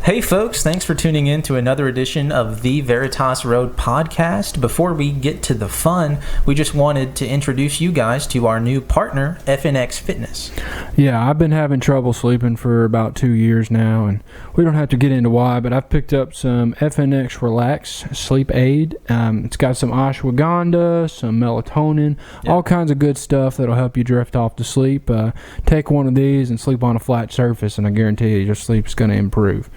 Hey folks, thanks for tuning in to another edition of the Veritas Road podcast. Before we get to the fun, we just wanted to introduce you guys to our new partner, FNX Fitness. Yeah, I've been having trouble sleeping for about 2 years now, and we don't have to get into why, but I've picked up some FNX Relax sleep aid. It's got some ashwagandha, some melatonin, all kinds of good stuff that'll help you drift off to sleep. Take one of these and sleep on a flat surface, and I guarantee you your sleep's going to improve.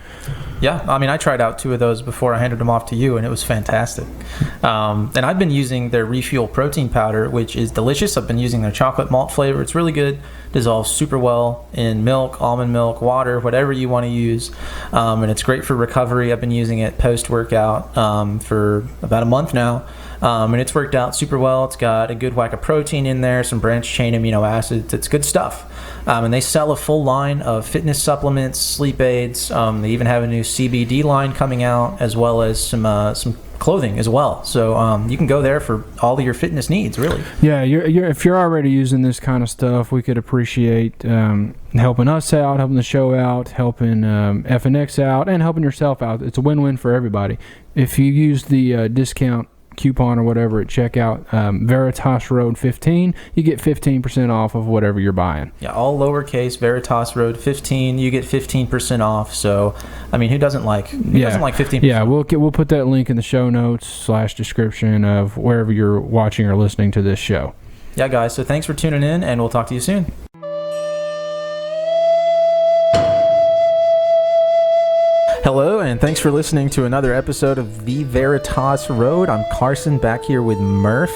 Yeah, I mean, I tried out 2 of those before I handed them off to you, and it was fantastic. And I've been using their Refuel protein powder, which is delicious. I've been using their chocolate malt flavor. It's really good. Dissolves super well in milk, almond milk, water, whatever you want to use. And it's great for recovery. I've been using it post-workout for about a month now. And it's worked out super well. It's got a good whack of protein in there, some branched chain amino acids. It's good stuff. And they sell a full line of fitness supplements, sleep aids. They even have a new CBD line coming out, as well as some clothing as well. So you can go there for all of your fitness needs, really. Yeah, if you're already using this kind of stuff, we could appreciate helping us out, helping the show out, helping FNX out, and helping yourself out. It's a win-win for everybody. If you use the discount coupon or whatever at checkout, Veritas Road 15, you get 15% off of whatever you're buying. Yeah, all lowercase, Veritas Road 15, you get 15% off. So, I mean, who doesn't like 15%? Yeah, we'll put that link in the show notes / description of wherever you're watching or listening to this show. Yeah, guys, so thanks for tuning in, and we'll talk to you soon. Hello, and thanks for listening to another episode of The Veritas Road. I'm Carson, back here with Murph.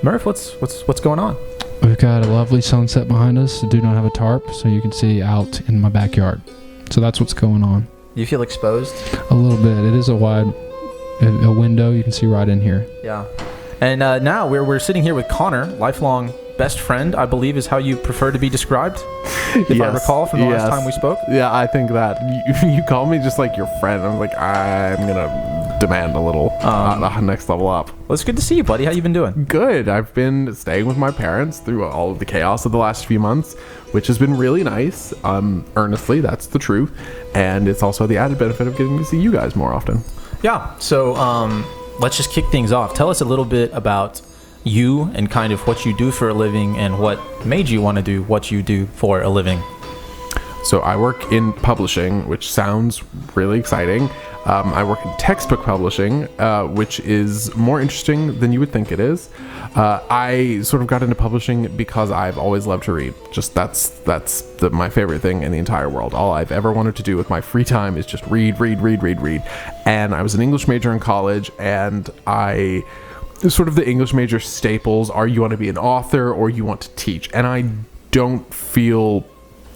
Murph, what's going on? We've got a lovely sunset behind us. I do not have a tarp, so you can see out in my backyard. So that's what's going on. You feel exposed? A little bit. It is a wide window. You can see right in here. Yeah. And now we're sitting here with Connor, lifelong best friend, I believe is how you prefer to be described, if I recall from the last time we spoke. Yeah, I think that. You call me just like your friend. I'm like, I'm going to demand a little next level up. Well, it's good to see you, buddy. How you been doing? Good. I've been staying with my parents through all of the chaos of the last few months, which has been really nice. Earnestly, that's the truth. And it's also the added benefit of getting to see you guys more often. Yeah. So let's just kick things off. Tell us a little bit about you and kind of what you do for a living and what made you want to do what you do for a living. So I work in publishing, which sounds really exciting. I work in textbook publishing, which is more interesting than you would think it is. I sort of got into publishing because I've always loved to read. Just that's my favorite thing in the entire world. All I've ever wanted to do with my free time is just read. And I was an English major in college, and sort of the English major staples are you want to be an author or you want to teach. And I don't feel...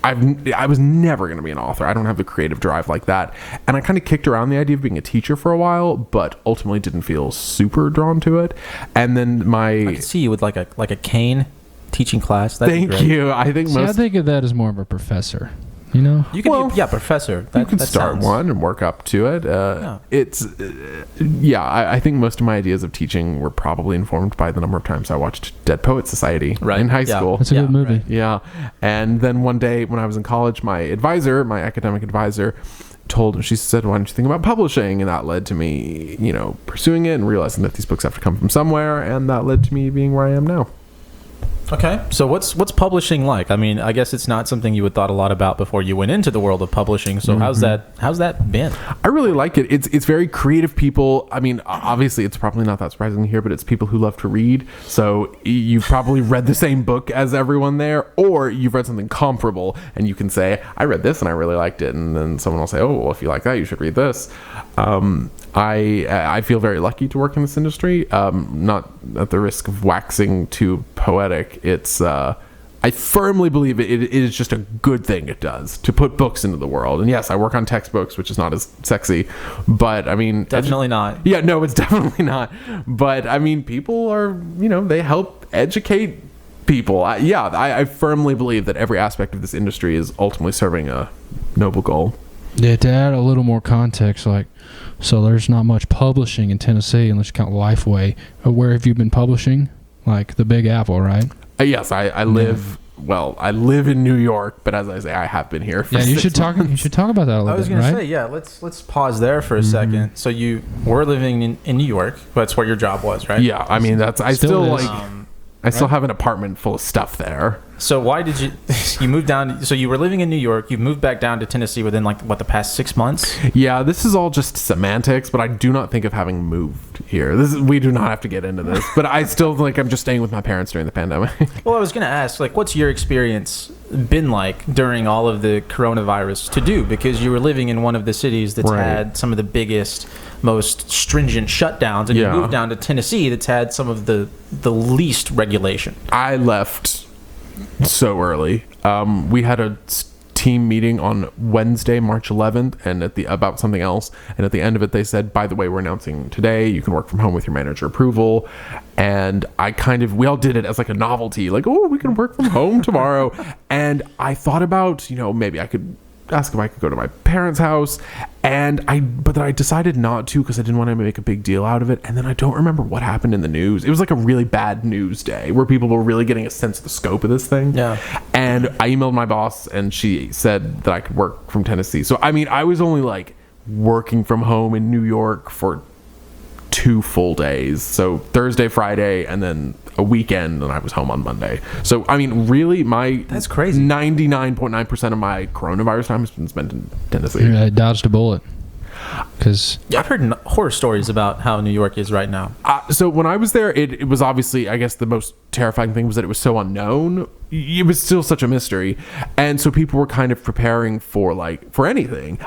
I was never going to be an author. I don't have the creative drive like that. And I kind of kicked around the idea of being a teacher for a while, but ultimately didn't feel super drawn to it. And then I could see you with like a cane teaching class. Thank you. I think I think of that as more of a professor. You know, you could be professor. You can start one and work up to it. I think most of my ideas of teaching were probably informed by the number of times I watched Dead Poet Society in high school. That's a good movie. Right. Yeah, and then one day when I was in college, my academic advisor, she said, "Why don't you think about publishing?" And that led to me, pursuing it and realizing that these books have to come from somewhere, and that led to me being where I am now. Okay, so what's publishing like? I mean, I guess it's not something you had thought a lot about before you went into the world of publishing. So how's that been? I really like it. It's very creative people. I mean, obviously, it's probably not that surprising to hear, but it's people who love to read. So you've probably read the same book as everyone there, or you've read something comparable, and you can say, "I read this and I really liked it," and then someone will say, "Oh, well, if you like that, you should read this." I feel very lucky to work in this industry. Not at the risk of waxing too poetic. It's I firmly believe it is just a good thing it does to put books into the world. And yes, I work on textbooks, which is not as sexy, but I mean, definitely not. Yeah, no, it's definitely not. But I mean, people are, they help educate people. I firmly believe that every aspect of this industry is ultimately serving a noble goal. Yeah, to add a little more context, so there's not much publishing in Tennessee unless you count Lifeway. Where have you been publishing? Like the Big Apple, right? Yes, I live well, I live in New York, but as I say, I have been here for Yeah, you 6 should talk. months. You should talk about that a little I was bit, going right? to say, yeah, let's pause there for a second. So you were living in New York. That's where your job was, right? Yeah, I mean, I Still still is. like, I still have an apartment full of stuff there. So why did you moved down? So you were living in New York. You moved back down to Tennessee within like what, the past 6 months? Yeah, this is all just semantics, but I do not think of having moved here. We do not have to get into this, but I still like I'm just staying with my parents during the pandemic. Well, I was going to ask, like, what's your experience been like during all of the coronavirus to do? Because you were living in one of the cities that's Right. had some of the biggest, most stringent shutdowns, and Yeah. you moved down to Tennessee that's had some of the least regulation. I left so early. We had a team meeting on Wednesday, March 11th, and about something else. And at the end of it, they said, "By the way, we're announcing today you can work from home with your manager approval." And we all did it as like a novelty, like, "Oh, we can work from home tomorrow." And I thought about, maybe I could ask if I could go to my parents' house, but then I decided not to because I didn't want to make a big deal out of it. And then I don't remember what happened in the news. It was like a really bad news day where people were really getting a sense of the scope of this thing. Yeah. And I emailed my boss, and she said that I could work from Tennessee. So I mean, I was only like working from home in New York for 2 full days. So Thursday, Friday, and then a weekend, and I was home on Monday. So I mean, really, That's crazy. 99.9% of my coronavirus time has been spent in Tennessee. I dodged a bullet. Because Yeah, I've heard horror stories about how New York is right now. So when I was there, it was obviously, I guess the most terrifying thing was that it was so unknown. It was still such a mystery, and so people were kind of preparing for anything.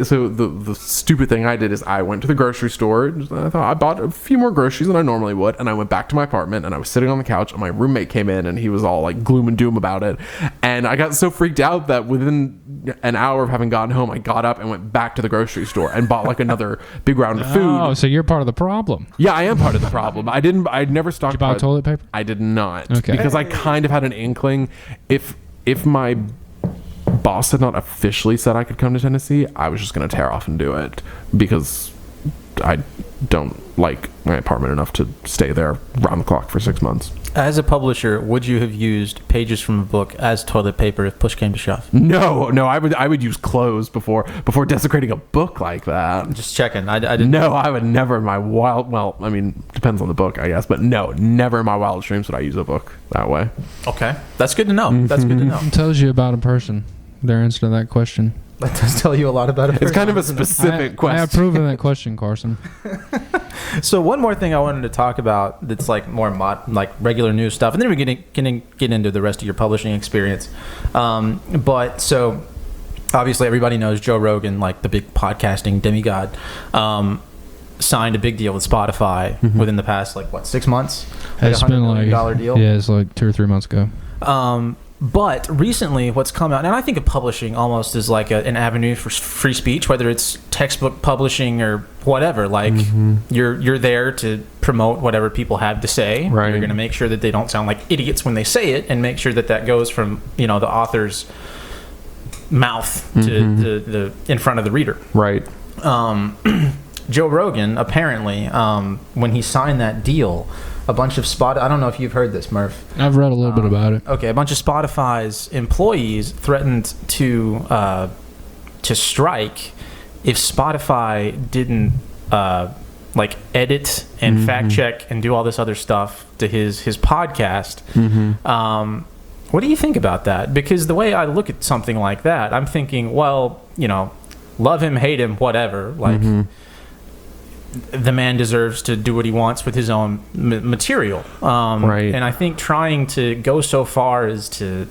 So the stupid thing I did is I went to the grocery store. And I bought a few more groceries than I normally would, and I went back to my apartment, and I was sitting on the couch, and my roommate came in, and he was all like gloom and doom about it, and I got so freaked out that within an hour of having gotten home, I got up and went back to the grocery store and bought like another big round of food. oh, so you're part of the problem. Yeah, I am part of the problem. I'd never stocked. Did you buy toilet paper? I did not. Okay. Because I kind of had an inkling. If my boss had not officially said I could come to Tennessee, I was just going to tear off and do it because I don't like my apartment enough to stay there round the clock for 6 months. As a publisher, would you have used pages from a book as toilet paper if push came to shove? No, I would use clothes before desecrating a book like that. Just checking. I didn't. No, I would never in my I mean, depends on the book, I guess, but no, never in my wildest dreams would I use a book that way. Okay, that's good to know. That's good to know. It tells you about a person. Their answer to that question. That does tell you a lot about it. It's kind of a specific I question. approve of that question, Carson. So one more thing I wanted to talk about that's like more like regular news stuff, and then we're getting get into the rest of your publishing experience. But so obviously everybody knows Joe Rogan, like the big podcasting demigod, signed a big deal with Spotify within the past 6 months. It's been $100 million deal. Yeah, it's like 2 or 3 months ago. But recently, what's come out, and I think of publishing almost as like an avenue for free speech, whether it's textbook publishing or whatever. Like you're there to promote whatever people have to say. Right. You're going to make sure that they don't sound like idiots when they say it, and make sure that goes from the author's mouth to the in front of the reader. Right. Joe Rogan apparently, when he signed that deal, a bunch of I don't know if you've heard this, Murph. I've read a little bit about it. Okay, a bunch of Spotify's employees threatened to strike if Spotify didn't edit and fact check and do all this other stuff to his podcast. What do you think about that? Because the way I look at something like that, I'm thinking, well, love him, hate him, whatever. The man deserves to do what he wants with his own material. Right. And I think trying to go so far as to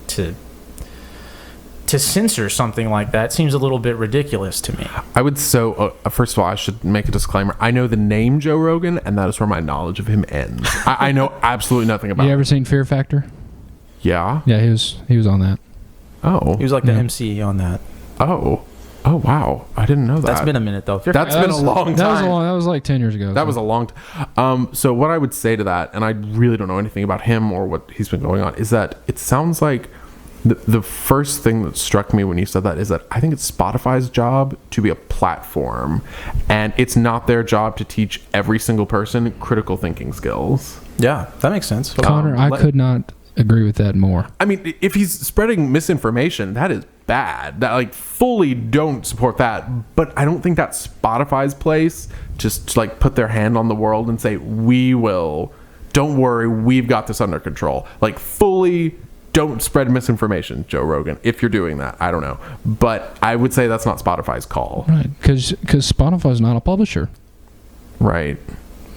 censor something like that seems a little bit ridiculous to me. I would first of all, I should make a disclaimer. I know the name Joe Rogan, and that is where my knowledge of him ends. I know absolutely nothing about You him. ever seen Fear Factor? Yeah? Yeah, he was on that. Oh. He was like the MC on that. Oh, wow. I didn't know that. That's been a minute, though. That's been a long time. That was like 10 years ago. That was a long time. So what I would say to that, and I really don't know anything about him or what he's been going on, is that it sounds like the first thing that struck me when you said that is that I think it's Spotify's job to be a platform, and it's not their job to teach every single person critical thinking skills. Yeah, that makes sense. Connor, I could not agree with that more. I mean, if he's spreading misinformation, that is bad. That, like, fully don't support that. But I don't think that's Spotify's place just to, like, put their hand on the world and say, we will. Don't worry, we've got this under control. Like, fully don't spread misinformation, Joe Rogan, if you're doing that. I don't know. But I would say that's not Spotify's call. Right, because Spotify's not a publisher. Right.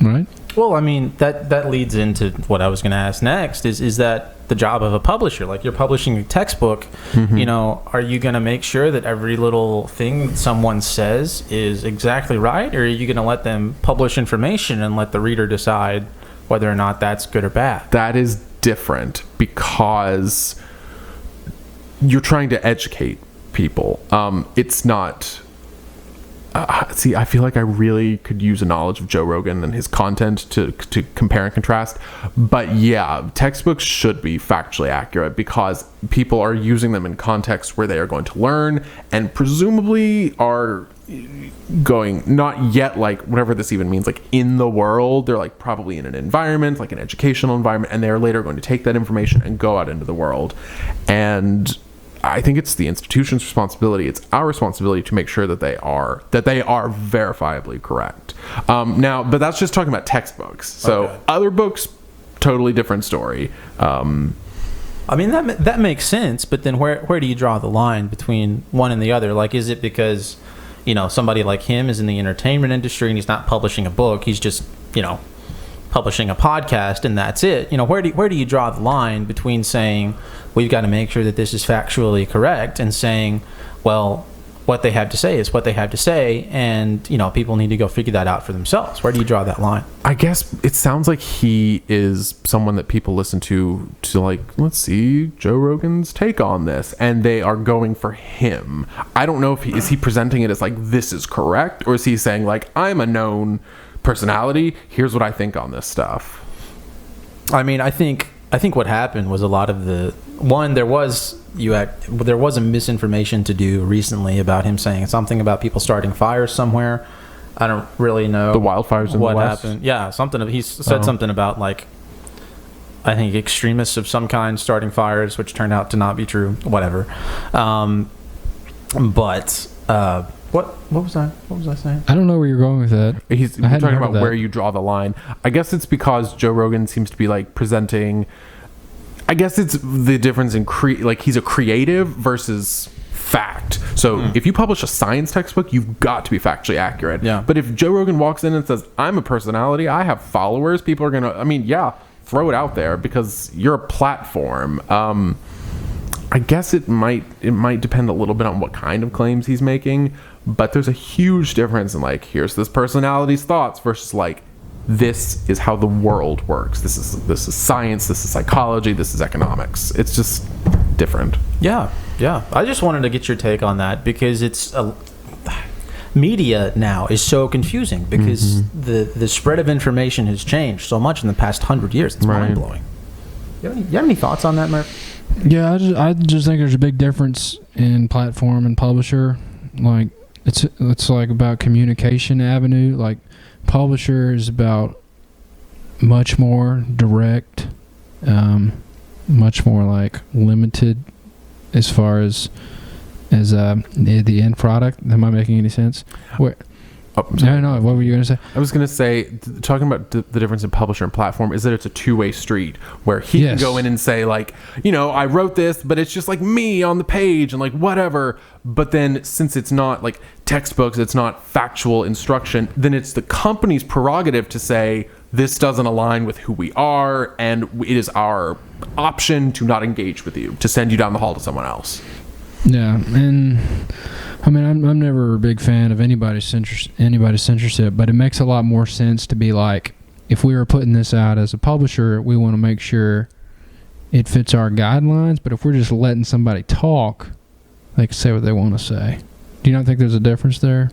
Right? Well, I mean, that leads into what I was going to ask next, is that the job of a publisher? Like, you're publishing a textbook, you know, are you going to make sure that every little thing someone says is exactly right? Or are you going to let them publish information and let the reader decide whether or not that's good or bad? That is different because you're trying to educate people. It's not... see, I feel like I really could use a knowledge of Joe Rogan and his content to compare and contrast. But yeah, textbooks should be factually accurate because people are using them in contexts where they are going to learn and presumably are going, not yet, like, whatever this even means, like, in the world. They're, like, probably in an environment, like an educational environment, and they are later going to take that information and go out into the world. And I think it's the institution's responsibility. It's our responsibility to make sure that they are verifiably correct. Now, but that's just talking about textbooks. So okay. Other books, totally different story. I mean, that makes sense. But then where do you draw the line between one and the other? Like, is it because, you know, somebody like him is in the entertainment industry and he's not publishing a book? He's just, you know, publishing a podcast and that's it. You know, where do you draw the line between saying we've got to make sure that this is factually correct and saying, well, what they have to say is what they have to say, and, you know, people need to go figure that out for themselves? Where do you draw that line? I guess it sounds like he is someone that people listen to like, let's see Joe Rogan's take on this, and they are going for him. I don't know if is he presenting it as like, this is correct, or is he saying like, I'm a known personality, here's what I think on this stuff? I mean, I think what happened was a lot of there was a misinformation to do recently about him saying something about people starting fires somewhere. I don't really know the wildfires in what the West. happened. Yeah, he said something about, like, I think extremists of some kind starting fires, which turned out to not be true. Whatever. What was I saying? I don't know where you're going with that. He's talking about where you draw the line. I guess it's because Joe Rogan seems to be like presenting. I guess it's the difference in like he's a creative versus fact. So if you publish a science textbook, you've got to be factually accurate. Yeah. But if Joe Rogan walks in and says, "I'm a personality, I have followers," people are gonna. I mean, yeah, throw it out there because you're a platform. I guess it might depend a little bit on what kind of claims he's making, but there's a huge difference in, like, here's this personality's thoughts versus, like, this is how the world works. This is science, this is psychology, this is economics. It's just different. Yeah. I just wanted to get your take on that because media now is so confusing because the spread of information has changed so much in the past 100 years. It's mind-blowing. You have any thoughts on that, Murph? Yeah, I just think there's a big difference in platform and publisher. Like, it's like about communication avenue. Like, publisher is about much more direct, much more like limited as far as the end product. Am I making any sense? No. What were you going to say? I was going to say, talking about the difference in publisher and platform is that it's a two-way street where he can go in and say, like, you know, I wrote this, but it's just like me on the page and like whatever. But then since it's not like textbooks, it's not factual instruction, then it's the company's prerogative to say, this doesn't align with who we are, and it is our option to not engage with you, to send you down the hall to someone else. Yeah, and I mean, I'm never a big fan of anybody's censorship, but it makes a lot more sense to be like, if we were putting this out as a publisher, we want to make sure it fits our guidelines, but if we're just letting somebody talk, they can say what they want to say. Do you not think there's a difference there?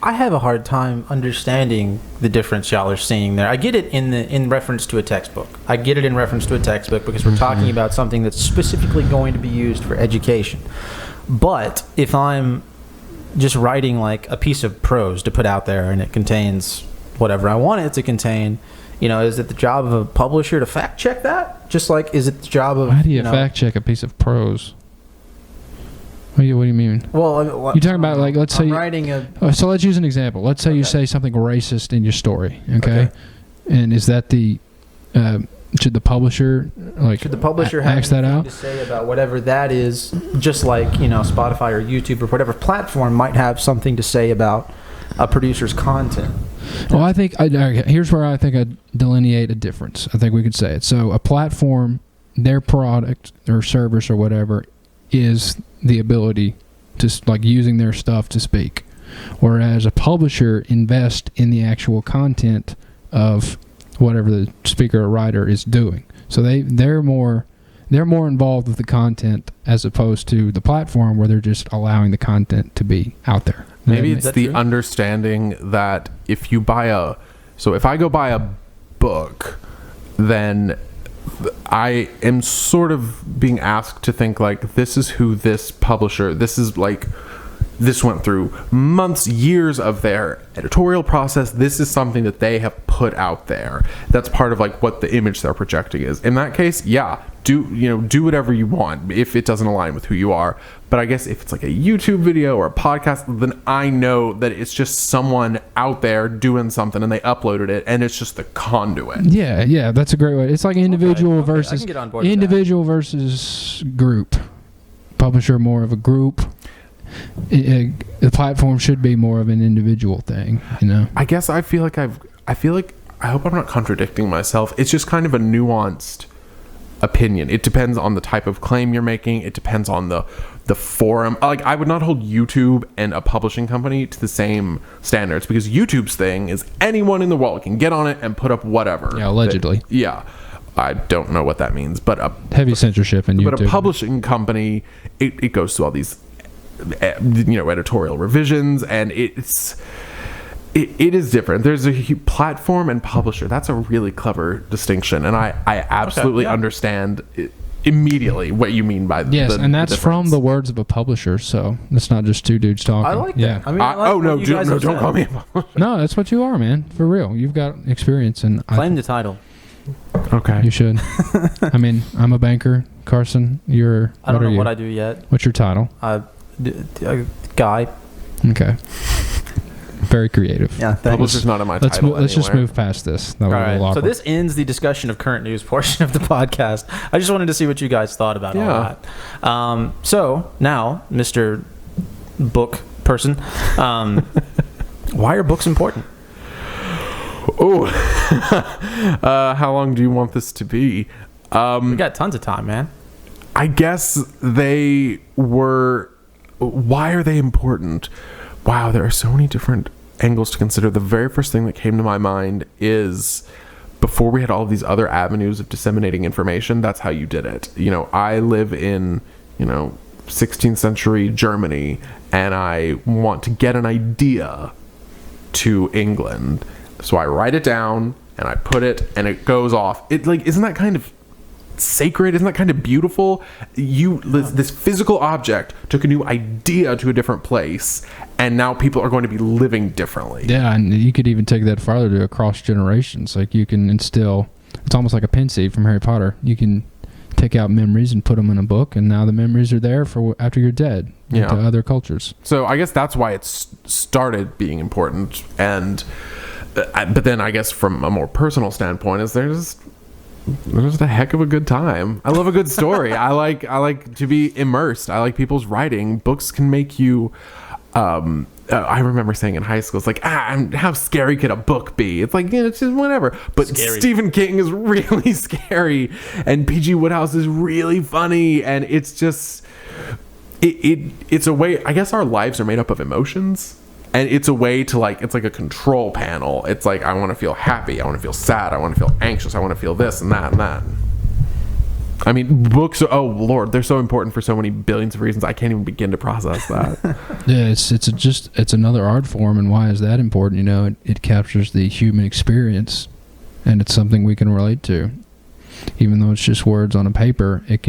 I have a hard time understanding the difference y'all are seeing there. I get it in reference to a textbook. I get it in reference to a textbook because we're talking about something that's specifically going to be used for education. But if I'm just writing like a piece of prose to put out there and it contains whatever I want it to contain, Is it the job of a publisher to fact check that? Just like, is it the job of... How do you fact check a piece of prose? What do you mean? Well, you're talking about, like, let's say... I'm writing so let's use an example. Let's say you say something racist in your story, okay? And is that the... should the publisher, have ask that out? To say about whatever that is, just like, Spotify or YouTube or whatever platform might have something to say about a producer's content? Well, I think... here's where I think I delineate a difference. I think we could say it. So a platform, their product or service or whatever is the ability to, like, using their stuff to speak. Whereas a publisher invests in the actual content of whatever the speaker or writer is doing. So they're more involved with the content as opposed to the platform where they're just allowing the content to be out there. Maybe it's the understanding that if I go buy a book, then I am sort of being asked to think like, this is who this publisher, this went through months, years of their editorial process. This is something that they have put out there. That's part of like what the image they're projecting is. In that case, yeah, do whatever you want if it doesn't align with who you are. But I guess if it's like a YouTube video or a podcast, then I know that it's just someone out there doing something and they uploaded it and it's just the conduit. Yeah, that's a great way. It's like individual versus I can get on board individual versus group. Publisher more of a group. The platform should be more of an individual thing, I guess I feel like I hope I'm not contradicting myself. It's just kind of a nuanced opinion. It depends on the type of claim you're making. It depends on the forum. Like, I would not hold YouTube and a publishing company to the same standards, because YouTube's thing is anyone in the world can get on it and put up whatever. Yeah, allegedly. I don't know what that means, but heavy censorship in YouTube. But a publishing company, it goes through all these editorial revisions, and it is different. There's a platform and publisher. That's a really clever distinction, and I absolutely understand immediately what you mean by and that's from the words of a publisher, so it's not just two dudes talking. I like that. I mean, don't call me a publisher. No, that's what you are, man, for real. You've got experience, and claim the title. Okay, you should. I mean, I'm a banker. Carson, you're... I don't know what I do yet. What's your title? A guy. Okay. Very creative. Yeah, publisher's not in my title. Let's just move past this. All right. So this ends the discussion of current news portion of the podcast. I just wanted to see what you guys thought about all that. So now, Mr. Book Person, why are books important? Oh, how long do you want this to be? We got tons of time, man. I guess they were... Why are they important? Wow, there are so many different angles to consider. The very first thing that came to my mind is, before we had all of these other avenues of disseminating information, that's how you did it. I live in, 16th century Germany, and I want to get an idea to England. So I write it down, and I put it, and it goes off. Isn't that kind of sacred? Isn't that kind of beautiful? This physical object took a new idea to a different place, and now people are going to be living differently. Yeah, and you could even take that farther to across generations. Like, you can instill... It's almost like a pensieve from Harry Potter. You can take out memories and put them in a book, and now the memories are there for after you're dead to other cultures. So I guess that's why it's started being important. And but then I guess from a more personal standpoint, is there's a heck of a good time. I love a good story. I like to be immersed. I like people's writing. Books can make you... I remember saying in high school, it's like, how scary could a book be? It's like, it's just whatever. But scary. Stephen King is really scary, and P.G. Wodehouse is really funny, and it's just... It's a way... I guess our lives are made up of emotions. And it's a way to, it's like a control panel. It's like, I want to feel happy. I want to feel sad. I want to feel anxious. I want to feel this and that and that. I mean, books are, oh Lord, they're so important for so many billions of reasons. I can't even begin to process that. Yeah, it's another art form. And why is that important? It captures the human experience, and it's something we can relate to. Even though it's just words on a paper, it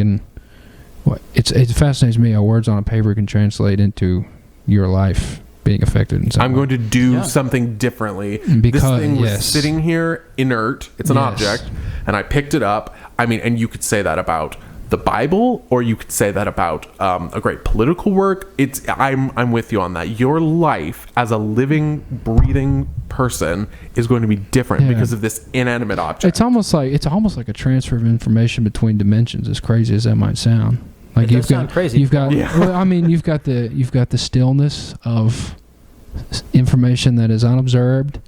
fascinates me how words on a paper can translate into your life being affected in some I'm way. going to do Yeah. something differently. Because- this thing was yes. sitting here inert. It's an Yes. object, and I picked it up. I mean, and you could say that about the Bible, or you could say that about a great political work. I'm with you on that. Your life as a living, breathing person is going to be different Yeah. because of this inanimate object. It's almost like a transfer of information between dimensions. As crazy as that might sound, like It does sound crazy. You've got. Yeah. Well, I mean, you've got the stillness of information that is unobserved.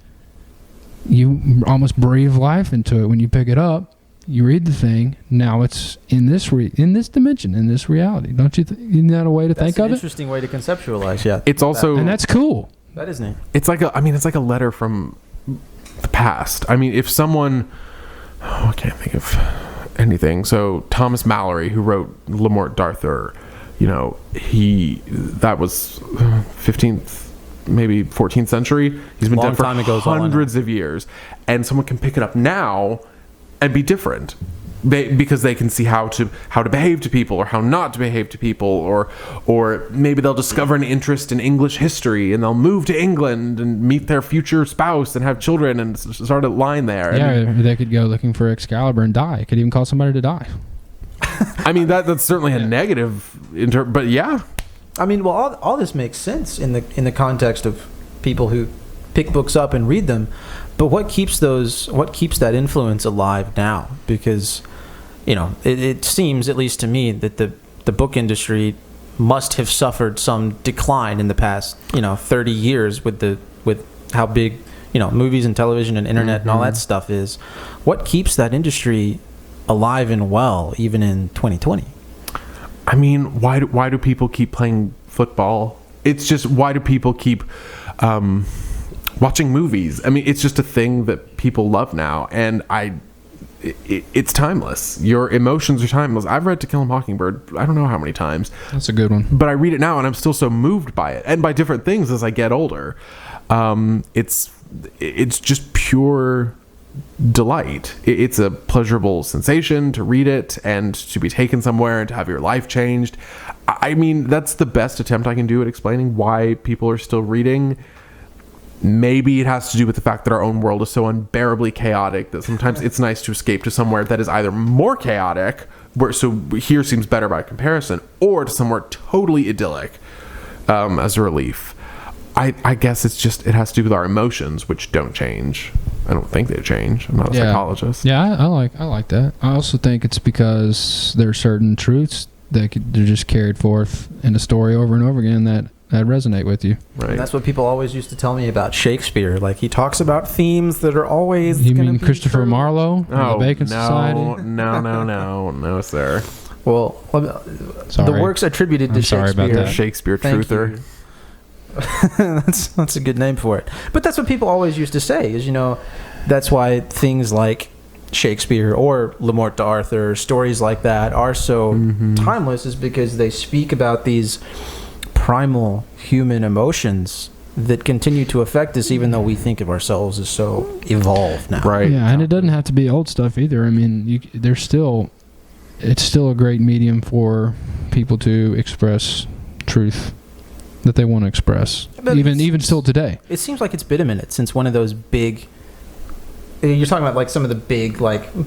You almost breathe life into it when you pick it up. You read the thing. Now it's in this dimension, in this reality. Don't you? Isn't that a way to That's think an of it? interesting way to conceptualize. Yeah, It's also And that's cool. that is neat. it's like a letter from the past. I mean, if someone, I can't think of anything. So Thomas Mallory, who wrote Le Morte d'Arthur, that was 15th, maybe 14th century. He's been Long dead for time ago is all I know. hundreds of years, and someone can pick it up now and be different. Because they can see how to behave to people, or how not to behave to people, or maybe they'll discover an interest in English history and they'll move to England and meet their future spouse and have children and start a line there. Yeah, they could go looking for Excalibur and die. It could even cause somebody to die. I mean that's certainly a negative, but yeah, I mean, well, all this makes sense in the context of people who pick books up and read them. But what keeps that influence alive now? Because it seems, at least to me, that the book industry must have suffered some decline in the past 30 years with how big movies and television and internet and all that stuff is. What keeps that industry alive and well even in 2020? I mean, why do people keep playing football? It's just, why do people keep watching movies? I mean, it's just a thing that people love now, and it's timeless. Your emotions are timeless. I've read To Kill a Mockingbird I don't know how many times, That's a good one. but I read it now and I'm still so moved by it, and by different things as I get older. It's just pure delight. It's a pleasurable sensation to read it and to be taken somewhere and to have your life changed. I mean, that's the best attempt I can do at explaining why people are still reading. Maybe it has to do with the fact that our own world is so unbearably chaotic that sometimes it's nice to escape to somewhere that is either more chaotic, so here seems better by comparison, or to somewhere totally idyllic as a relief. I guess it has to do with our emotions, which don't change. I don't think they change. I'm not a psychologist. Yeah, I like that. I also think it's because there are certain truths that they're just carried forth in a story over and over again that resonate with you. Right. And that's what people always used to tell me about Shakespeare. Like, he talks about themes that are always. You gonna mean be Christopher true. Marlowe? Oh, the Bacon no, Society? no, sir. Well, Sorry. the works attributed to I'm sorry Shakespeare. about that. Shakespeare Thank truther. that's a good name for it. But that's what people always used to say. Is that's why things like Shakespeare or Le Morte d'Arthur, stories like that, are so timeless, is because they speak about these primal human emotions that continue to affect us, even though we think of ourselves as so evolved now. Right. Yeah, and it doesn't have to be old stuff either. I mean, it's still a great medium for people to express truth that they want to express, But even still today. It seems like it's been a minute since one of those big. You're talking about like some of the big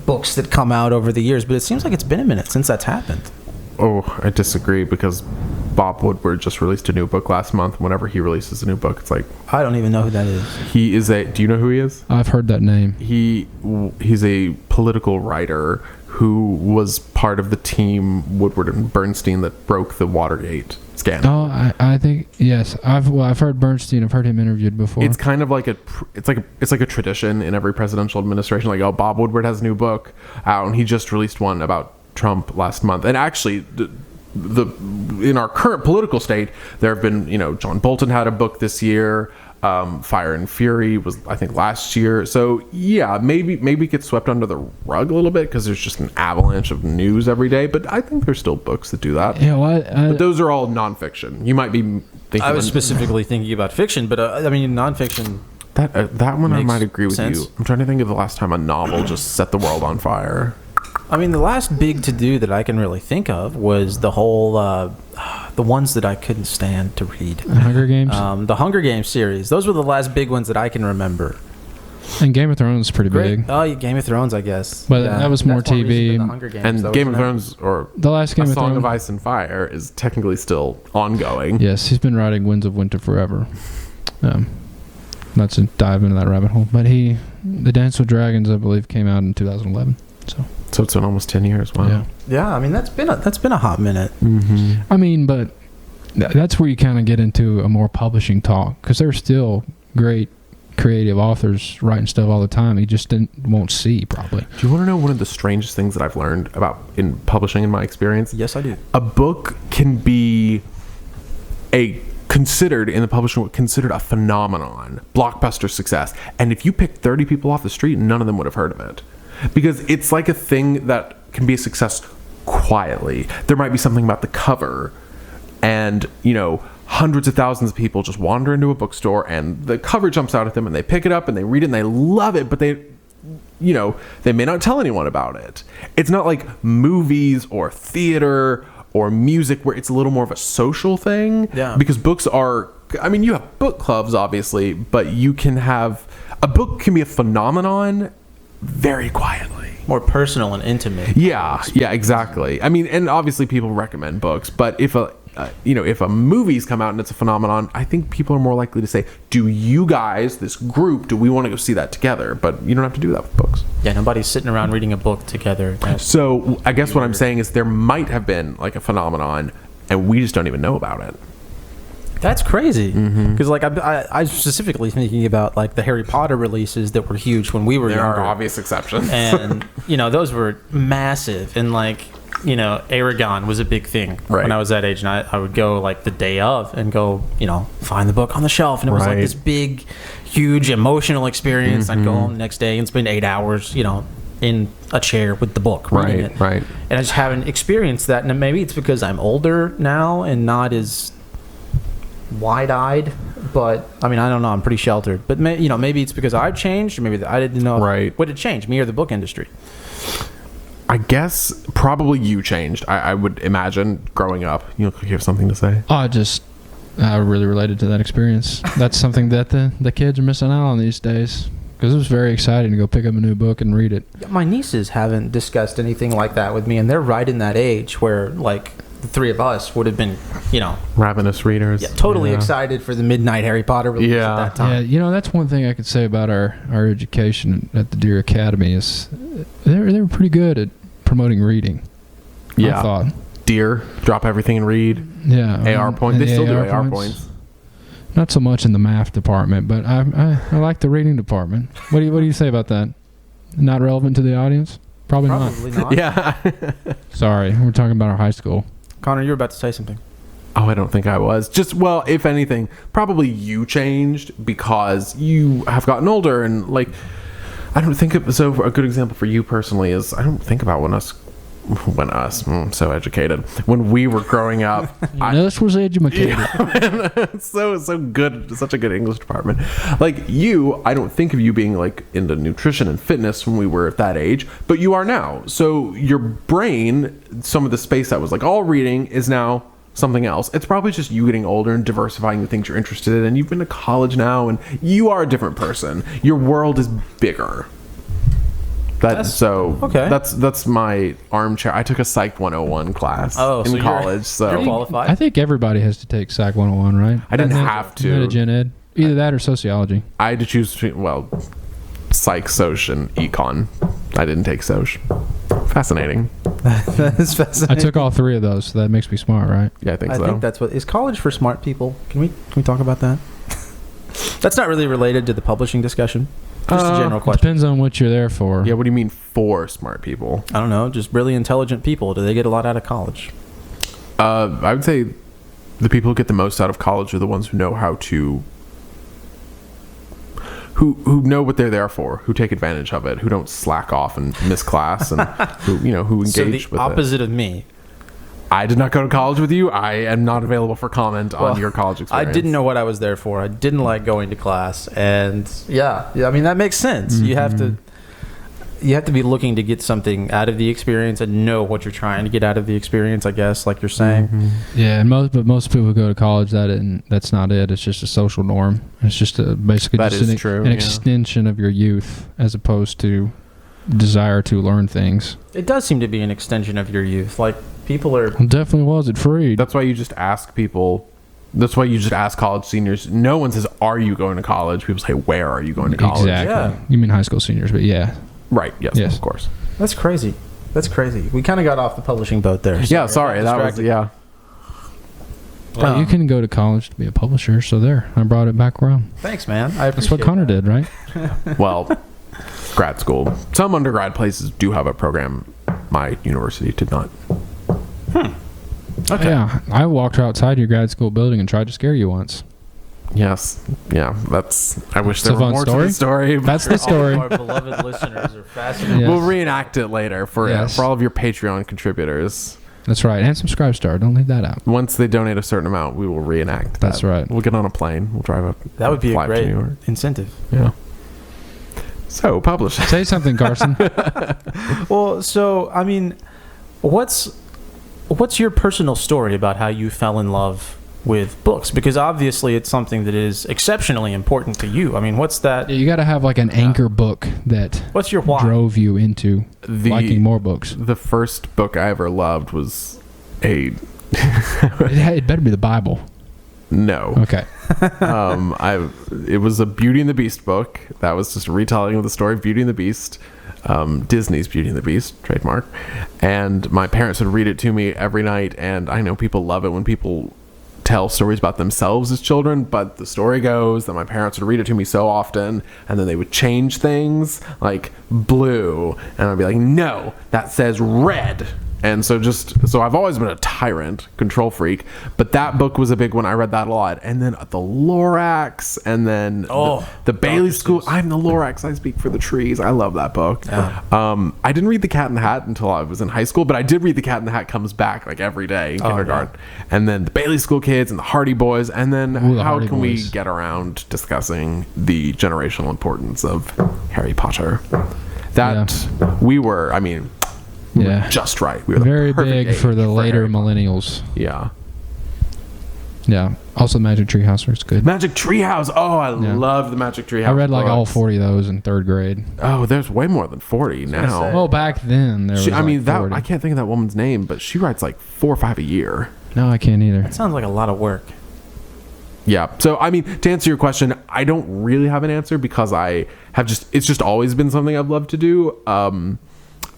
books that come out over the years, but it seems like it's been a minute since that's happened. Oh, I disagree, because Bob Woodward just released a new book last month. Whenever he releases a new book, it's like, I don't even know who that is. he is do you know who he is? I've heard that name. He's a political writer who was part of the team Woodward and Bernstein that broke the Watergate scandal. Oh, I think yes. I've heard Bernstein. I've heard him interviewed before. It's kind of like it's like a tradition in every presidential administration. Like, oh, Bob Woodward has a new book out, and he just released one about Trump last month. And actually, in our current political state, there have been, John Bolton had a book this year. Fire and Fury was, I think, last year. So yeah, maybe it gets swept under the rug a little bit because there's just an avalanche of news every day. But I think there's still books that do that. Yeah, well, but those are all nonfiction. You might be thinking. I was specifically thinking about fiction, but I mean nonfiction. That one I Makes might agree with sense. you. I'm trying to think of the last time a novel just set the world on fire. I mean, the last big to-do that I can really think of was the whole, the ones that I couldn't stand to read. Hunger Games? The Hunger Games series. Those were the last big ones that I can remember. And Game of Thrones is pretty big. Oh, yeah, Game of Thrones, I guess. But that was more That's reason TV. than the Hunger Games, And though, Game of isn't it? Thrones, or The last Game A of Song Thrones. of Ice and Fire, is technically still ongoing. Yes, he's been writing Winds of Winter forever. Not to dive into that rabbit hole, but The Dance with Dragons, I believe, came out in 2011. So it's been almost 10 years. Wow. Yeah. Yeah, I mean, that's been a hot minute. Mm-hmm. I mean, but that's where you kind of get into a more publishing talk, because there's still great creative authors writing stuff all the time. You just won't see, probably. Do you want to know one of the strangest things that I've learned about in publishing in my experience? Yes, I do. A book can be considered in the publishing world, considered a phenomenon, blockbuster success. And if you pick 30 people off the street, none of them would have heard of it. Because it's like a thing that can be a success quietly. There might be something about the cover, and, hundreds of thousands of people just wander into a bookstore and the cover jumps out at them and they pick it up and they read it and they love it, but they may not tell anyone about it. It's not like movies or theater or music where it's a little more of a social thing. Yeah. Because books are, you have book clubs, obviously, but a book can be a phenomenon very quietly. More personal and intimate. Yeah, exactly. And obviously people recommend books, but if a movie's come out and it's a phenomenon, I think people are more likely to say, do you guys, this group, do we want to go see that together? But you don't have to do that with books. Yeah, nobody's sitting around reading a book together. So I guess what I'm saying is there might have been like a phenomenon and we just don't even know about it. That's crazy. Because I specifically thinking about like the Harry Potter releases that were huge when we were There younger. are obvious exceptions. And, those were massive. And Aragon was a big thing when I was that age. And I would go like the day of and go, find the book on the shelf. And it was like this big, huge emotional experience. I'd go home the next day and spend 8 hours, in a chair with the book reading it. Right. And I just haven't experienced that. And maybe it's because I'm older now and not as wide-eyed, but I don't know, I'm pretty sheltered, but maybe it's because I've changed, or maybe I didn't know what had changed, me or the book industry. I guess probably you changed. I would imagine growing up. You have something to say? I really related to that experience. That's something that the kids are missing out on these days, because it was very exciting to go pick up a new book and read it. My nieces haven't discussed anything like that with me, and they're right in that age where like the three of us would have been, ravenous readers. Yeah, totally excited for the midnight Harry Potter release at that time. Yeah, that's one thing I could say about our education at the Deer Academy is they were pretty good at promoting reading. Yeah. I thought. Deer, drop everything and read. Yeah. AR points. They still do AR points. Not so much in the math department, but I like the reading department. What do you say about that? Not relevant to the audience? Probably not. Yeah. Sorry, we're talking about our high school. Connor, you were about to say something. Oh, I don't think I was. If anything, probably you changed because you have gotten older and I don't think so. A good example for you personally is I don't think about so educated. When we were growing up, This was educated. so good, such a good English department. I don't think of you being into nutrition and fitness when we were at that age, but you are now. So your brain, some of the space that was all reading is now something else. It's probably just you getting older and diversifying the things you're interested in, and you've been to college now and you are a different person. Your world is bigger. That's my armchair. I took a Psych 101 class in college. You're qualified. I think everybody has to take Psych 101, right? I didn't have to. You had a gen ed. Either that or sociology. I had to choose between, Psych, Soc, and Econ. I didn't take Soc. Fascinating. That's fascinating. I took all three of those, so that makes me smart, right? Yeah, I think so. I think that's what is college for smart people. Can we talk about that? That's not really related to the publishing discussion. Just a general question. Depends on what you're there for. Yeah, what do you mean for smart people? I don't know. Just really intelligent people. Do they get a lot out of college? I would say the people who get the most out of college are the ones who know how to... Who know what they're there for, who take advantage of it, who don't slack off and miss class, and who engage so with it. the opposite of me. I did not go to college with you. I am not available for comment on your college experience. I didn't know what I was there for. I didn't like going to class, and that makes sense. You have to. you have to be looking to get something out of the experience and know what you're trying to get out of the experience, I guess, like you're saying. Yeah, and most people who go to college, that's not it. It's just a social norm. It's just basically That just is an, true, an yeah. extension of your youth as opposed to desire to learn things. It does seem to be an extension of your youth. Like, people are... It definitely was at Freed. That's why you just ask people. That's why you just ask college seniors. No one says, "Are you going to college?" People say, "Where are you going to college?" Exactly. Yeah. You mean high school seniors, but yeah. Right. Yes. Of course. That's crazy. That's crazy. We kind of got off the publishing boat there. Yeah. Sorry. That was. Yeah. Well, you can go to college to be a publisher, so there. I brought it back around. Thanks, man. That's what Connor did, right? Well, grad school. Some undergrad places do have a program. My university did not. Okay. Yeah. I walked outside your grad school building and tried to scare you once. Yes. Yeah. That's. I wish there It's a were fun more to story. the story. That's the All story. of our beloved listeners are fascinated. Yes. We'll reenact it later for Yes. all of your Patreon contributors. That's right. And subscribe star. Don't leave that out. Once they donate a certain amount, we will reenact that. That's right. We'll get on a plane. We'll drive up. That would be a fly to great New York. incentive. Yeah. So publishing. Say something, Carson. Well, so, I mean, what's your personal story about how you fell in love with books? Because obviously it's something that is exceptionally important to you. I mean, what's that? You got to have like an anchor book that What's your why? drove you into liking more books. The first book I ever loved was a It better be the Bible. no. Okay. It was a Beauty and the Beast book. That was just a retelling of the story of Beauty and the Beast. Disney's Beauty and the Beast, trademark. And my parents would read it to me every night, and I know people love it when people tell stories about themselves as children, but the story goes that my parents would read it to me so often, and then they would change things like blue, and I'd be like, no, that says red. And so I've always been a tyrant, control freak, but that book was a big one. I read that a lot. And then the Lorax, and then the Bailey School. I'm the Lorax. I speak for the trees. I love that book. Yeah. I didn't read The Cat in the Hat until I was in high school, but I did read The Cat in the Hat Comes Back like every day in kindergarten. Yeah. And then the Bailey School Kids and the Hardy Boys. And then the how Hardy can we Boys. get around discussing the generational importance of Harry Potter? We were, I mean... We were Yeah. just right. We were the Very perfect big age for the later Harry Potter. millennials. Yeah. Yeah. Also, Magic Tree House is good. Magic Treehouse. Oh, I love the Magic Treehouse. I read like all books. 40 of those in third grade. Oh, there's way more than 40 gonna now. say. Well, back then there was. I mean, like 40. I can't think of that woman's name, but she writes like 4 or 5 a year. No, I can't either. That sounds like a lot of work. Yeah. So, I mean, to answer your question, I don't really have an answer because it's just always been something I've loved to do.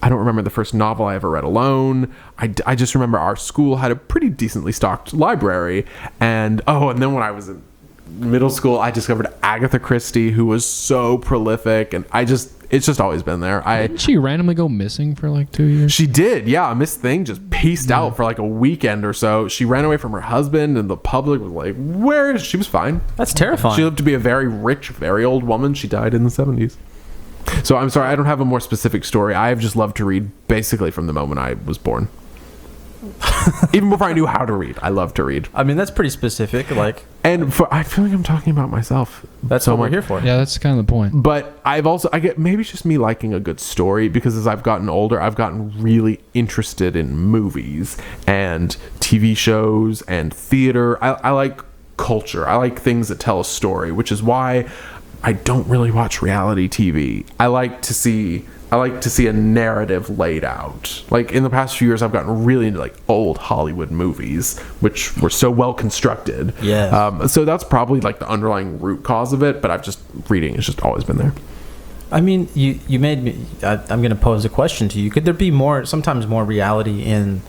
I don't remember the first novel I ever read alone. I just remember our school had a pretty decently stocked library. And then when I was in middle school, I discovered Agatha Christie, who was so prolific. And it's just always been there. Didn't she randomly go missing for like 2 years? She did, yeah. Miss Thing just pieced out for like a weekend or so. She ran away from her husband, and the public was like, where is she? She was fine. That's terrifying. She lived to be a very rich, very old woman. She died in the 70s. So I'm sorry, I don't have a more specific story. I have just loved to read basically from the moment I was born. Even before I knew how to read, I loved to read. I mean, that's pretty specific. Like, And I feel like I'm talking about myself. that's so what we're much. here for. Yeah, that's kind of the point. But I get maybe it's just me liking a good story, because as I've gotten older, I've gotten really interested in movies and TV shows and theater. I like culture. I like things that tell a story, which is why I don't really watch reality TV. I like to see a narrative laid out. Like in the past few years, I've gotten really into like old Hollywood movies, which were so well constructed. Yeah. So that's probably like the underlying root cause of it. But reading has just always been there. I mean, you made me... I'm going to pose a question to you. Could there be sometimes more reality in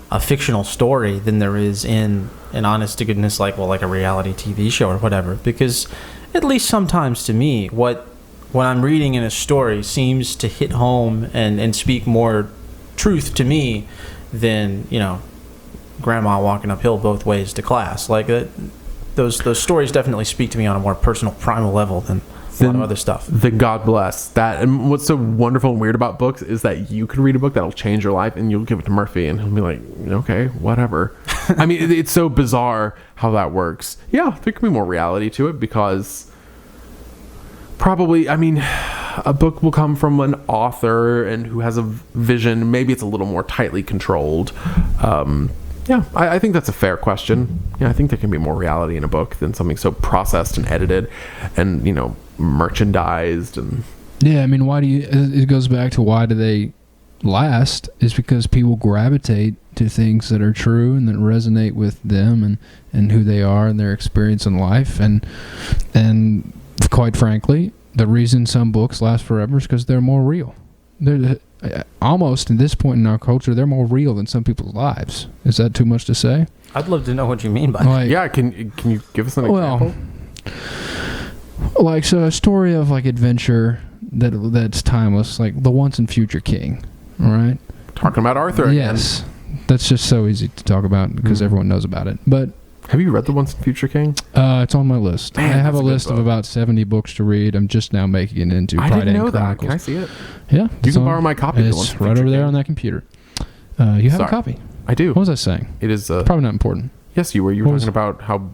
a fictional story than there is in an honest to goodness, like a reality TV show or whatever? Because at least sometimes to me, what I'm reading in a story seems to hit home and speak more truth to me than, grandma walking uphill both ways to class. Like those stories definitely speak to me on a more personal, primal level than a lot of other stuff. Then God bless that. And what's so wonderful and weird about books is that you can read a book that'll change your life, and you'll give it to Murphy, and he'll be like, okay, whatever. I mean, it's so bizarre how that works. Yeah, there can be more reality to it, because probably, I mean, a book will come from an author and who has a vision. Maybe it's a little more tightly controlled. Yeah, I think that's a fair question. Yeah, I think there can be more reality in a book than something so processed and edited and, merchandised. And yeah, I mean, why do you, it goes back to why do they last, is because people gravitate to things that are true and that resonate with them and who they are and their experience in life. And quite frankly, the reason some books last forever is because they're more real. They're almost at this point in our culture, they're more real than some people's lives. Is that too much to say? I'd love to know what you mean by that. Yeah, can you give us an example? Like, so a story of like adventure that's timeless, like The Once and Future King, all right? Talking about Arthur again. Yes. That's just so easy to talk about because everyone knows about it. But have you read The Once and Future King? It's on my list. Man, I have a that's a good list of book. about 70 books to read. I'm just now making it into I Pride didn't know and that. Chronicles. Can I see it? Yeah. You can borrow my copy of The Once It's and right Future over there King. on that computer. You have a Sorry. copy. I do. What was I saying? It is Probably not important. yes, you were. You were talking about how.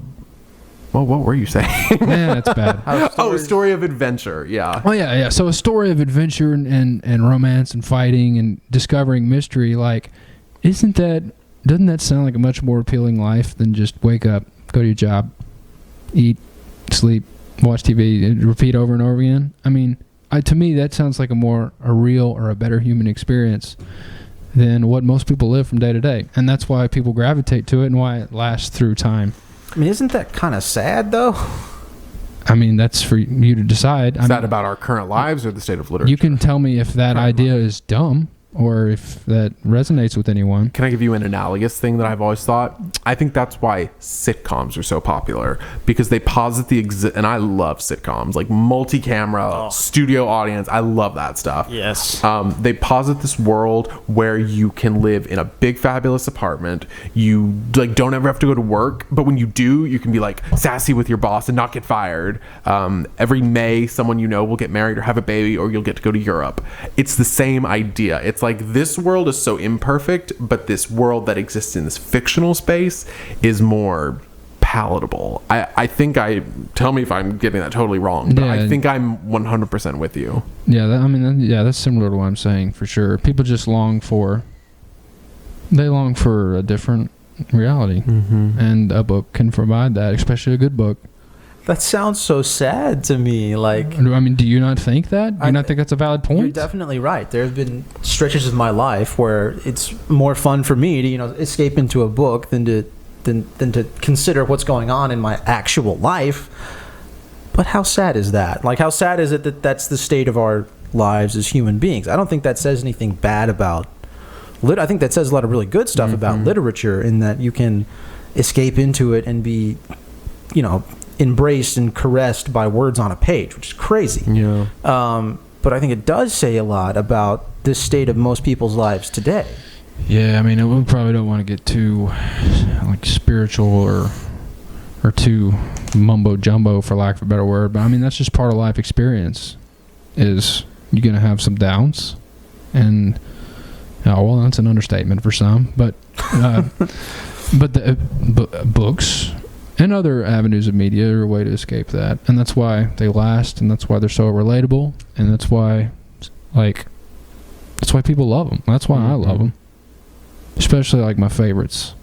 Well, what were you saying? Man, that's bad. A story of adventure. Yeah. Oh yeah. So a story of adventure and romance and fighting and discovering mystery. Like, doesn't that sound like a much more appealing life than just wake up, go to your job, eat, sleep, watch TV, and repeat over and over again? I mean, to me, that sounds like a real or a better human experience than what most people live from day to day. And that's why people gravitate to it and why it lasts through time. I mean, isn't that kind of sad, though? I mean, that's for you to decide. Is that about our current lives or the state of literature? You can tell me if that idea is dumb or if that resonates with anyone. Can I give you an analogous thing that I've always thought? I think that's why sitcoms are so popular, because they posit and I love sitcoms, like multi-camera, studio audience. I love that stuff. Yes. They posit this world where you can live in a big, fabulous apartment. You don't ever have to go to work, but when you do, you can be like sassy with your boss and not get fired. Every May, someone you know will get married or have a baby, or you'll get to go to Europe. It's the same idea. It's like this world is so imperfect, but this world that exists in this fictional space is more palatable. I think tell me if I'm getting that totally wrong, but I think I'm 100% with you. Yeah, that's similar to what I'm saying for sure. People just long for a different reality, and a book can provide that, especially a good book. That sounds so sad to me. Like, I mean, do you not think that? Do you not think that's a valid point? You're definitely right. There have been stretches of my life where it's more fun for me to, escape into a book than to consider what's going on in my actual life. But how sad is that? Like, how sad is it that that's the state of our lives as human beings? I don't think that says anything bad about I think that says a lot of really good stuff about literature, in that you can escape into it and be, embraced and caressed by words on a page, which is crazy. Yeah. But I think it does say a lot about this state of most people's lives today. Yeah, I mean, we probably don't want to get too spiritual or too mumbo jumbo, for lack of a better word. But I mean, that's just part of life experience. Is you're gonna have some downs, and that's an understatement for some. But books and other avenues of media are a way to escape that, and that's why they last, and that's why they're so relatable, and that's why people love them. That's why I love them, especially like my favorites,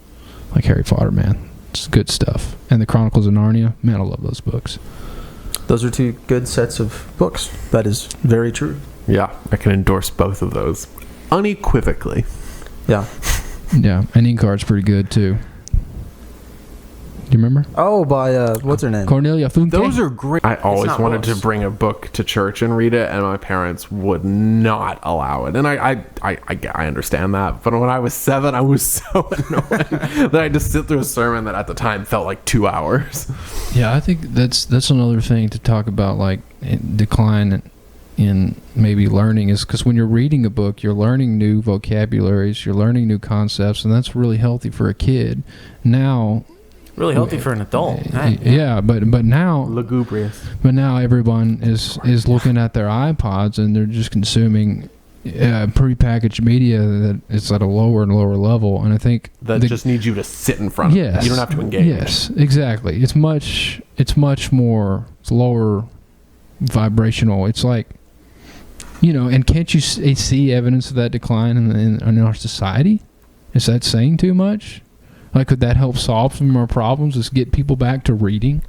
like Harry Potter. Man, it's good stuff, and the Chronicles of Narnia. Man, I love those books. Those are two good sets of books. That is very true. Yeah, I can endorse both of those unequivocally. Yeah. Yeah, and Inkheart's pretty good too. Do you remember? Oh, by what's her name? Cornelia Funke. Those are great. I always not wanted books. to bring a book to church and read it, and my parents would not allow it. And I understand that. But when I was 7, I was so annoyed that I had to sit through a sermon that at the time felt like 2 hours. Yeah, I think that's another thing to talk about, like decline in maybe learning, is because when you're reading a book, you're learning new vocabularies, you're learning new concepts, and that's really healthy for a kid. Now, Really healthy for an adult. Yeah, but now Lugubrious. But now everyone is looking at their iPods, and they're just consuming prepackaged media that is at a lower and lower level. And I think that just needs you to sit in front of it. You don't have to engage. Yes, exactly. It's much more lower vibrational. It's like And can't you see evidence of that decline in our society? Is that saying too much? Like, could that help solve some of our problems? Just get people back to reading?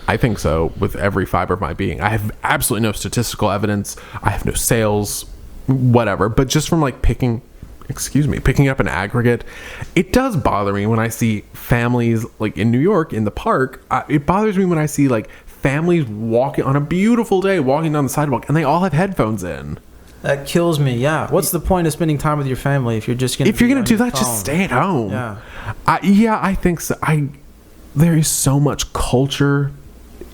I think so, with every fiber of my being. I have absolutely no statistical evidence. I have no sales, whatever. But just from like picking up an aggregate, it does bother me when I see families like in New York in the park. It bothers me when I see like families walking on a beautiful day, walking down the sidewalk, and they all have headphones in. That kills me. Yeah. What's the point of spending time with your family if you're just gonna? If you're gonna do that, just stay at home. Yeah. I think so. There is so much culture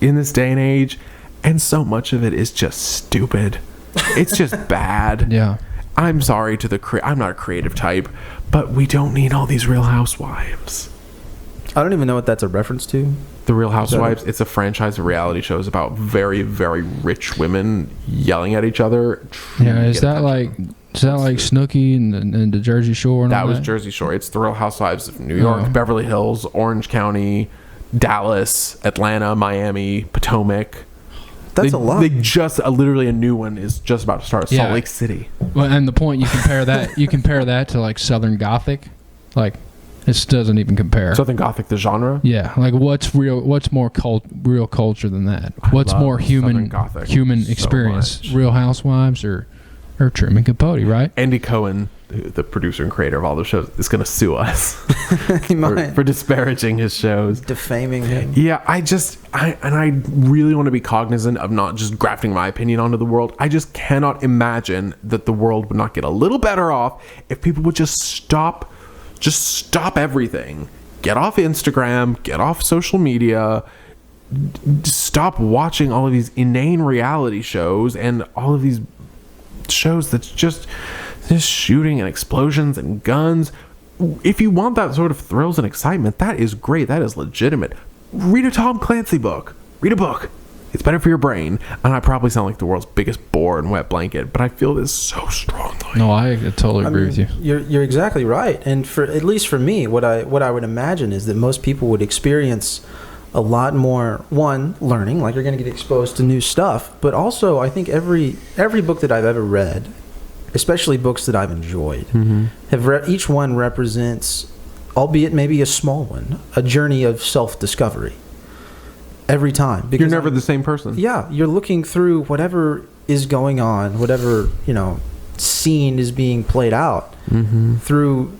in this day and age, and so much of it is just stupid. It's just bad. Yeah. I'm sorry to I'm not a creative type, but we don't need all these Real Housewives. I don't even know what that's a reference to. The Real Housewives, it's a franchise of reality shows about very, very rich women yelling at each other. Yeah, is that like Snooki and the Jersey Shore? And that all was Jersey Shore. It's the Real Housewives of New York, Beverly Hills, Orange County, Dallas, Atlanta, Miami, Potomac. That's a lot. They just literally a new one is just about to start. Salt Lake City. Well, and the point you compare that to like Southern Gothic, like this doesn't even compare. Southern Gothic, the genre. Yeah, like what's more real culture than that? What's more human experience? Much. Real Housewives or Truman Capote, right? Andy Cohen, the producer and creator of all those shows, is going to sue us for disparaging his shows, defaming him. Yeah, I really want to be cognizant of not just grafting my opinion onto the world. I just cannot imagine that the world would not get a little better off if people would just stop everything. Get off Instagram, get off social media, stop watching all of these inane reality shows and all of these shows that's just shooting and explosions and guns. If you want that sort of thrills and excitement, that is great. That is legitimate. Read a Tom Clancy book. Read a book. It's better for your brain. And I probably sound like the world's biggest bore and wet blanket, but I feel this so strongly. No, I totally agree with you. You're exactly right. And for at least for me, what I would imagine is that most people would experience a lot more learning, like you're going to get exposed to new stuff, but also I think every book that I've ever read, especially books that I've enjoyed, each one represents, albeit maybe a small one, a journey of self-discovery every time. Because you're never the same person. Yeah, you're looking through whatever is going on, whatever scene is being played out through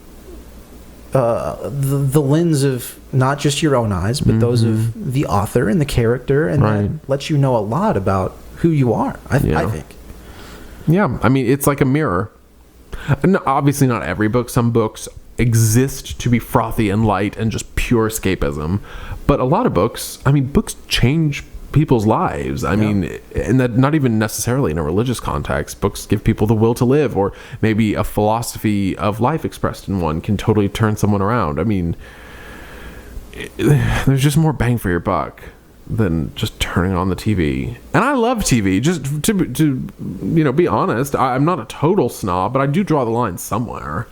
the lens of not just your own eyes, but those of the author and the character, and that lets you know a lot about who you are. I think. Yeah, I mean, it's like a mirror. No, obviously, not every book. Some books exist to be frothy and light and just pure escapism. But a lot of books, books change people's lives. I mean, and that not even necessarily in a religious context. Books give people the will to live, or maybe a philosophy of life expressed in one can totally turn someone around. I mean, there's just more bang for your buck than just turning on the TV. And I love TV. Just to be honest, I'm not a total snob, but I do draw the line somewhere.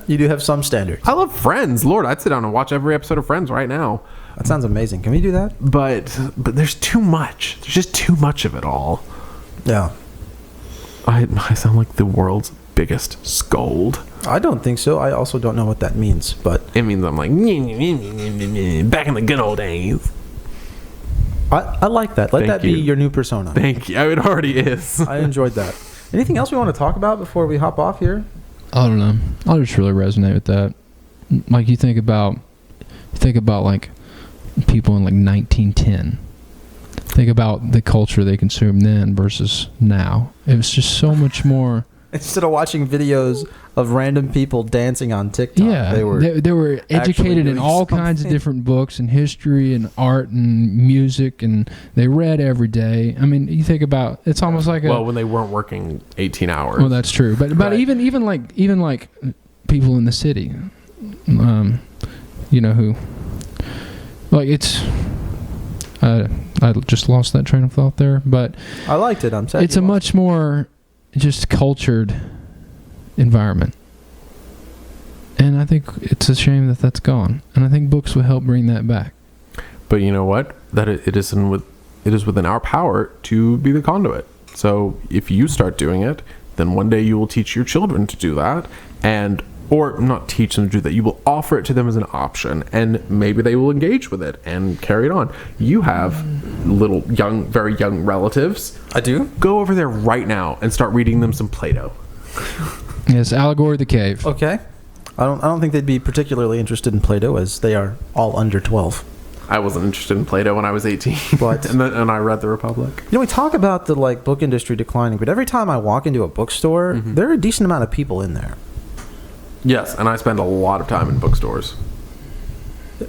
You do have some standards. I love Friends. Lord, I'd sit down and watch every episode of Friends right now. That sounds amazing. Can we do that? But there's too much. There's just too much of it all. Yeah. I sound like the world's biggest scold. I don't think so. I also don't know what that means, but it means I'm like back in the good old days. I like that. Let that be your new persona. Thank you. It already is. I enjoyed that. Anything else we want to talk about before we hop off here? I don't know. I just really resonate with that. Like you think about like people in like 1910. Think about the culture they consumed then versus now. It was just so much more. Instead of watching videos of random people dancing on TikTok, they were educated in all kinds of different books and history and art and music, and they read every day. I mean, you think about it's almost like when they weren't working 18 hours. Well, that's true, but right. even like people in the city, who like it's. I just lost that train of thought there, but I liked it. I'm sad. It's a much more just cultured environment, and I think it's a shame that that's gone, and I think books will help bring that back. But you know what? That it is within our power to be the conduit. So if you start doing it, then one day you will teach your children to do that, or not teach them to do that. You will offer it to them as an option, and maybe they will engage with it and carry it on. You have very young relatives. I do. Go over there right now and start reading them some Plato. Yes, Allegory of the Cave. Okay. I don't think they'd be particularly interested in Plato, as they are all under 12. I wasn't interested in Plato when I was 18. What? and I read The Republic. You know, we talk about the book industry declining, but every time I walk into a bookstore, there are a decent amount of people in there. Yes, and I spend a lot of time in bookstores.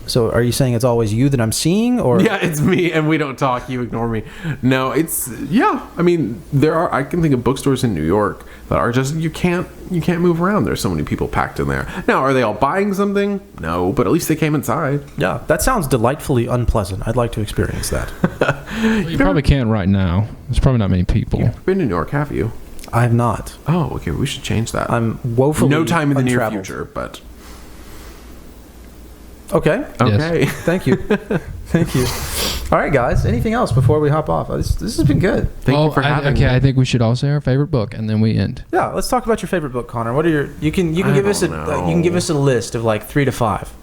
So are you saying it's always you that I'm seeing, or? Yeah, it's me, and we don't talk. You ignore me. No, I mean, I can think of bookstores in New York that are just, you can't move around. There's so many people packed in there. Now, are they all buying something? No, but at least they came inside. Yeah, that sounds delightfully unpleasant. I'd like to experience that. Well, you probably can't right now. There's probably not many people. You've been to New York, have you? I have not. Oh, okay, we should change that. I'm woefully no time in the near untraveled. future, but... Okay. Okay. Yes. Thank you. Thank you. All right, guys. Anything else before we hop off? This has been good. Thank you for having me. I think we should all say our favorite book, and then we end. Yeah, let's talk about your favorite book, Connor. What are your? You can give us a list of like 3 to 5.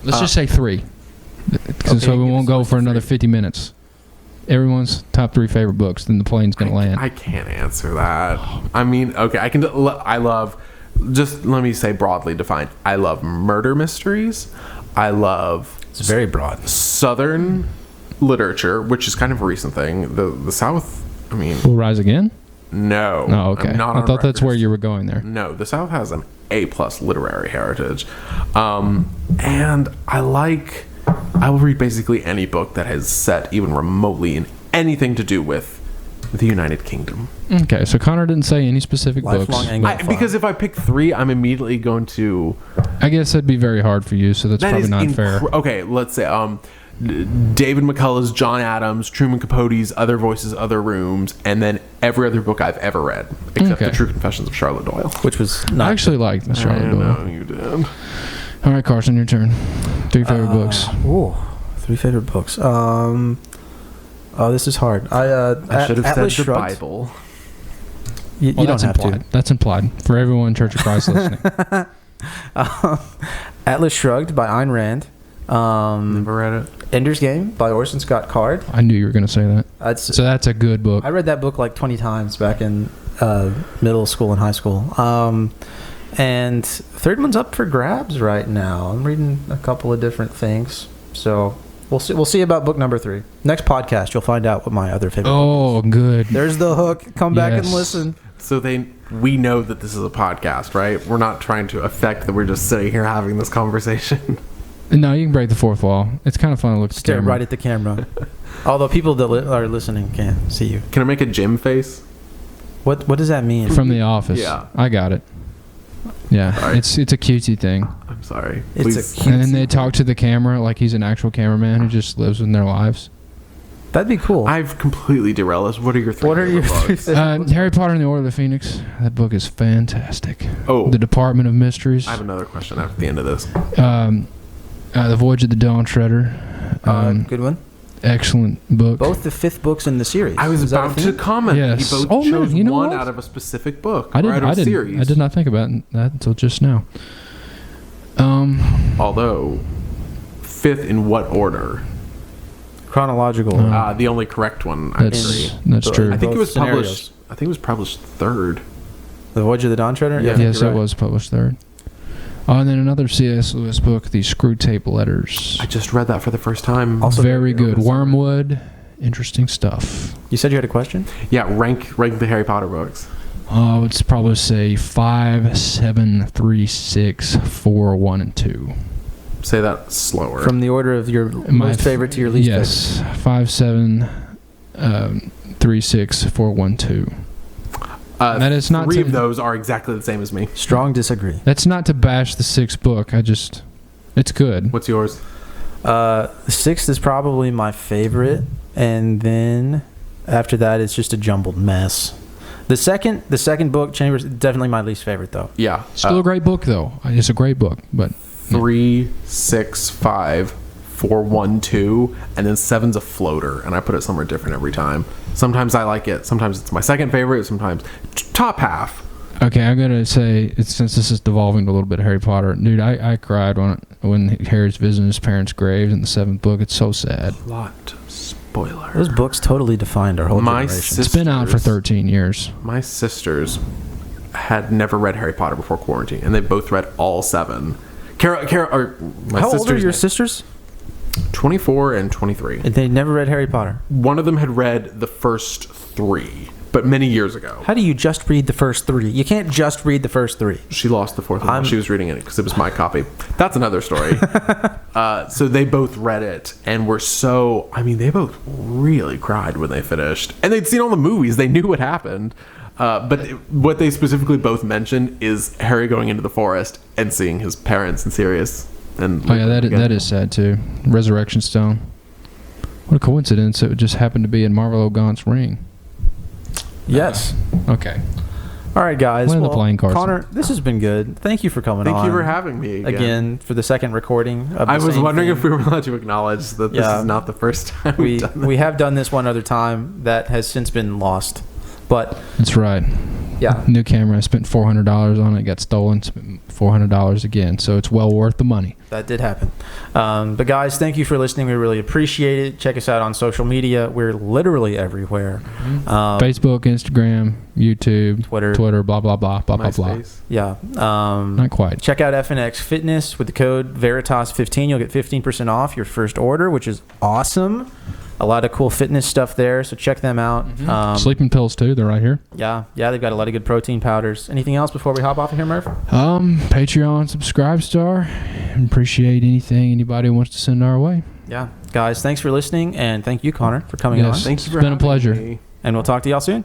Let's just say 3, Okay, so we give won't us go like for 3. another 50 minutes. Everyone's top 3 favorite books, then the plane's gonna land. I can't answer that. I mean, okay, I love, just let me say broadly defined, I love murder mysteries. I love... It's very broad. Southern literature, which is kind of a recent thing. The South, I mean... Will Rise Again? No. Oh, okay. I'm not I on thought that's record. where you were going there. No, the South has an A-plus literary heritage. And I will read basically any book that has set even remotely in anything to do with the United Kingdom. Okay, so Connor didn't say any specific Lifelong books. Anglophile. Because if I pick 3, I'm immediately going to... I guess that'd be very hard for you, so that's probably not fair. Okay, let's say David McCullough's John Adams, Truman Capote's Other Voices, Other Rooms, and then every other book I've ever read, except Okay. The True Confessions of Charlotte Doyle. Which was I not. actually liked the Charlotte I Doyle. know you did. All right, Carson, your turn. 3 favorite books. Ooh, 3 favorite books. Oh, this is hard. I should have said Atlas the Shrugged. Bible. You don't that's have implied. That's implied for everyone in Church of Christ listening. to. Atlas Shrugged by Ayn Rand. Never read it. Ender's Game by Orson Scott Card. I knew you were going to say that. So that's a good book. I read that book like 20 times back in middle school and high school. And third one's up for grabs right now. I'm reading a couple of different things. So we'll see about book number 3. Next podcast, you'll find out what my other favorite book Oh, good. is. There's the hook. Come back and Yes. listen. So we know that this is a podcast, right? We're not trying to affect that we're just sitting here having this conversation. No, you can break the fourth wall. It's kind of fun to look at the Stare camera. right at the camera. Although people that are listening can't see you. Can I make a Jim face? What does that mean? From The Office. Yeah. I got it. Yeah, Sorry. it's a cutesy thing. I'm sorry. It's Please. a cute- And then they talk to the camera like he's an actual cameraman who just lives in their lives. That'd be cool. I've completely derailed us. What are your 3 What are your favorite 3 books? favorite books? Harry Potter and the Order of the Phoenix. That book is fantastic. Oh, The Department of Mysteries. I have another question after the end of this. The Voyage of the Dawn Treader. Good one. Excellent book. Both the 5th books in the series. I was Is that a about to thing? comment. Yes. You both Oh, man, chose you know one what? out of a specific book. I or out of a didn't. series. I did not think about that until just now. Although, 5th in what order? Chronological. The only correct one, That's actually. that's true. I think it both was scenarios. published. I think it was published 3rd. The Voyage of the Dawn Treader? Yeah. I think Yes, you're it right. was published 3rd. And then another C.S. Lewis book, The Screw Tape Letters. I just read that for the first time. Also Very very good. good. Wormwood. Interesting stuff. You said you had a question? Yeah, rank the Harry Potter books. I would probably say 5, 7, 3, 6, 4, 1, and 2. Say that slower. From the order of your My most favorite to your least favorite. Yes. 5, 7, 3, 6, 4, 1, 2. That is not 3 to- of those are exactly the same as me. Strong disagree. That's not to bash the 6th book. It's good. What's yours? The 6th is probably my favorite, and then after that, it's just a jumbled mess. The second book, Chambers, definitely my least favorite though. Yeah. Still a great book, though. It's a great book, but 3, 6, 5, 4, 1, 2, and then 7's a floater, and I put it somewhere different every time. Sometimes I like it. Sometimes it's my second favorite. Sometimes top half. Okay, I gotta say, since this is devolving to a little bit of Harry Potter, dude, I cried when Harry's visiting his parents' graves in the 7th book. It's so sad. Plot spoiler. Those books totally defined our whole generation. It's been out for 13 years. My sisters had never read Harry Potter before quarantine, and they both read all 7. Carol, my How old are your sisters? sisters? 24 and 23. And they never read Harry Potter. One of them had read the first 3, but many years ago. How do you just read the first 3? You can't just read the first 3. She lost the 4th one while she was reading it because it was my copy. That's another story. So they both read it and were so... I mean, they both really cried when they finished. And they'd seen all the movies. They knew what happened. What they specifically both mentioned is Harry going into the forest and seeing his parents and Sirius. And Oh yeah, that is sad too. Resurrection Stone. What a coincidence! It just happened to be in Marvel Gaunt's ring. Yes. Okay. All right, guys. Land the playing cards. Connor, this has been good. Thank you for coming on. Thank you for having me again for the second recording. Of I was wondering if we were allowed to acknowledge that this is not the first time we've done this. We have done this one other time that has since been lost, but That's right. yeah, New camera. I spent $400 on it. Got stolen. Spent $400 again. So it's well worth the money. that did happen. But guys, thank you for listening. We really appreciate it. Check us out on social media. We're literally everywhere. Facebook, Instagram, YouTube, Twitter, blah blah blah blah blah blah. MySpace. Yeah. Not quite. Check out FNX Fitness with the code Veritas15. You'll get 15% off your first order, which is awesome. A lot of cool fitness stuff there, so check them out. Sleeping pills too. They're right here. Yeah, they've got a lot of good protein powders. Anything else before we hop off of here, Murph? Patreon, subscribe star. Appreciate anything anybody wants to send our way. Yeah. Guys, thanks for listening, and thank you, Connor, for coming on. Yes. Thank you for It's been a having pleasure. me. And we'll talk to y'all soon.